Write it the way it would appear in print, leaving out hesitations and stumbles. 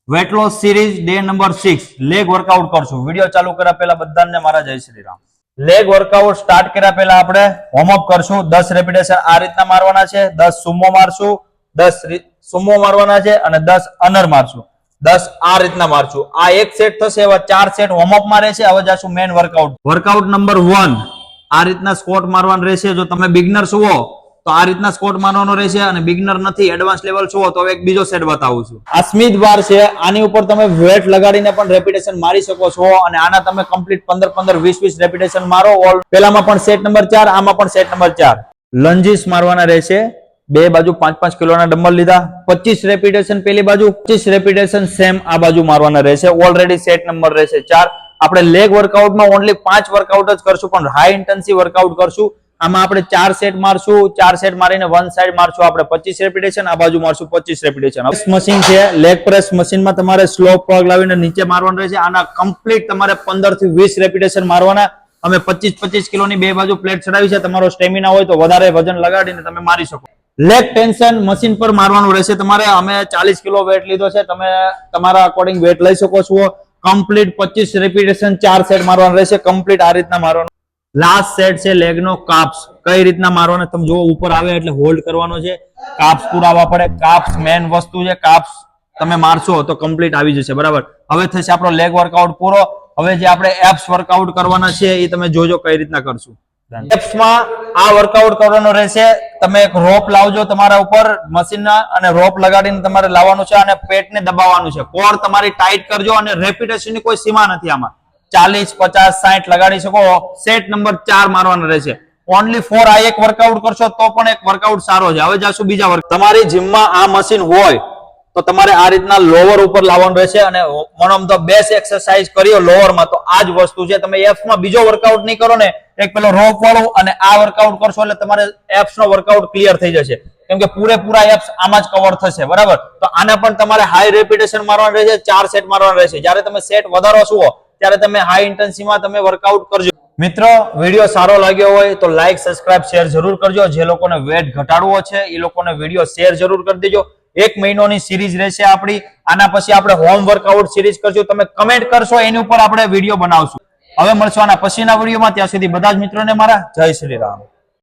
Wet loss series day number 6 leg workout કરશું. Video ચાલુ કર્યા પહેલા બધાને મારા જય Shri Ram. Leg workout start કર્યા પહેલા આપણે વોર્મઅપ કરશું. 10 રેપિટેશન આ રીતના મારવાના છે, 10 સુમો મારશું, 10 સુમો મારવાના છે અને 10 અનર મારશું, 10 આ રીતના મારશું. આ એક સેટ થશે, એવા 4 સેટ વોર્મઅપ માં રહેશે. હવે જાશું મેન વર્કઆઉટ. વર્કઆઉટ નંબર 1 આ રીતના સ્ક્વોટ મારવાનું રહેશે. જો તમે બિગનર છો તો આ રીતના સ્ક્વોટ મારવાનો રહેશે, અને બિગનર નથી, એડવાન્સ લેવલ છો તો એક બીજો સેટ બતાવું છું. આ સ્મિથ બાર છે, આની ઉપર તમે વેટ લગાડીને પણ રેપિટેશન મારી શકો છો, અને આના તમે કમ્પ્લીટ 15 20 રેપિટેશન મારો. પેલામાં પણ સેટ નંબર 4, આમાં પણ સેટ નંબર 4. લંજીસ મારવાના રહેશે. બે બાજુ 5 કિલોના ડમ્બલ લીધા, 25 રેપિટેશન પેલી બાજુ, 25 રેપિટેશન સેમ આ બાજુ મારવાના રહેશે. ઓલરેડી સેટ નંબર રહેશે 4. આપણે લેગ વર્કઆઉટમાં ઓનલી 5 વર્કઆઉટ જ કરશું, પણ હાઈ ઇન્ટેન્સિવ વર્કઆઉટ કરશું. આમાં આપણે 4 સેટ મારશું. 4 સેટ મારીને વન સાઈડ મારશું આપણે 25 રેપિટેશન, આ બાજુ મારશું 25 રેપિટેશન. મશીન છે, લેગ પ્રેસ મશીનમાં તમારે સ્લો પગ લાવીને નીચે મારવાનું રહેશે. આના કમ્પ્લીટ તમારે 15 થી 20 રેપિટેશન મારવાના. અમે 25 કિલોની બે બાજુ પ્લેટ ચડાવી છે. તમારો સ્ટેમિના હોય તો વધારે વજન લગાડીને તમે મારી શકો. લેગ ટેન્શન મશીન પર મારવાનું રહેશે તમારે. અમે 40 કિલો વેટ લીધો છે, તમે તમારા અકોર્ડિંગ વેટ લઈ શકો છો. કમ્પ્લીટ 25 રેપિટેશન 4 સેટ મારવાનું રહેશે. કમ્પ્લીટ આ રીતના મારવાનું. લાસ્ટ સેટ છે લેગ નો કાપ્સ. કઈ રીતના મારવાનો તમે જો, ઉપર આવે એટલે હોલ્ડ કરવાનો છે. કાપ્સ પુરાવા પડે. કાપ્સ મેન વસ્તુ છે. કાપ્સ તમે મારશો તો કમ્પ્લીટ આવી જશે. બરાબર. હવે થશે આપણો લેગ વર્કઆઉટ પૂરો. હવે જે આપણે એપ્સ વર્કઆઉટ કરવાના છે એ તમે જોજો કઈ રીતના કરશું. એપ્સ માં આ વર્કઆઉટ કરવાનો રહેશે. તમે એક રોપ લાવજો તમારા ઉપર મશીનના, અને રોપ લગાડીને તમારે લાવવાનું છે, અને પેટને દબાવવાનું છે. કોર તમારી ટાઈટ કરજો, અને રેપિટેશનની કોઈ સીમા નથી આમાં. 40 50 60 લગાડી શકો. સેટ નંબર 4 મારવાનો રહેશે. ઓનલી 4 આ એક વર્કઆઉટ કરશો તો પણ એક વર્કઆઉટ સારો છે. હવે જાશું બીજા વર્ક. તમારી જીમમાં આ મશીન હોય તો તમારે આ રીતના લોવર ઉપર લાવવાનું રહેશે, અને one of the best exercise કરીઓ લોવરમાં તો આ જ વસ્તુ છે. તમે એપ્સમાં બીજો વર્કઆઉટ નહીં કરો ને, એક પેલો રોપ વાળો અને આ વર્કઆઉટ કરશો એટલે તમારે એપ્સ નો વર્કઆઉટ ક્લિયર થઈ જશે, કેમ કે પૂરેપૂરા એપ્સ આમાં જ કવર થશે. બરાબર. તો આના પણ તમારે હાઈ રેપિટેશન મારવાનું રહેશે. 4 સેટ મારવાનું રહેશે. જ્યારે તમે સેટ વધારો છો ત્યારે તમે હાઈ ઇન્ટેન્સિટીમાં તમે વર્કઆઉટ કરજો. મિત્રો, વિડીયો સારો લાગ્યો હોય તો લાઈક સબસ્ક્રાઇબ શેર જરૂર કરજો. જે લોકોને વેટ ઘટાડવો છે એ લોકોને વિડીયો શેર જરૂર કરી દેજો. 1 મહિનાની સિરીઝ રહેશે આપણી. આના પછી આપણે હોમ વર્કઆઉટ સિરીઝ કરશું. તમે કમેન્ટ કરશો એની ઉપર આપણે વિડીયો બનાવશું. હવે મળશું આના પછીના વિડીયોમાં. ત્યાં સુધી બધા જ મિત્રોને મારા જય શ્રી રામ.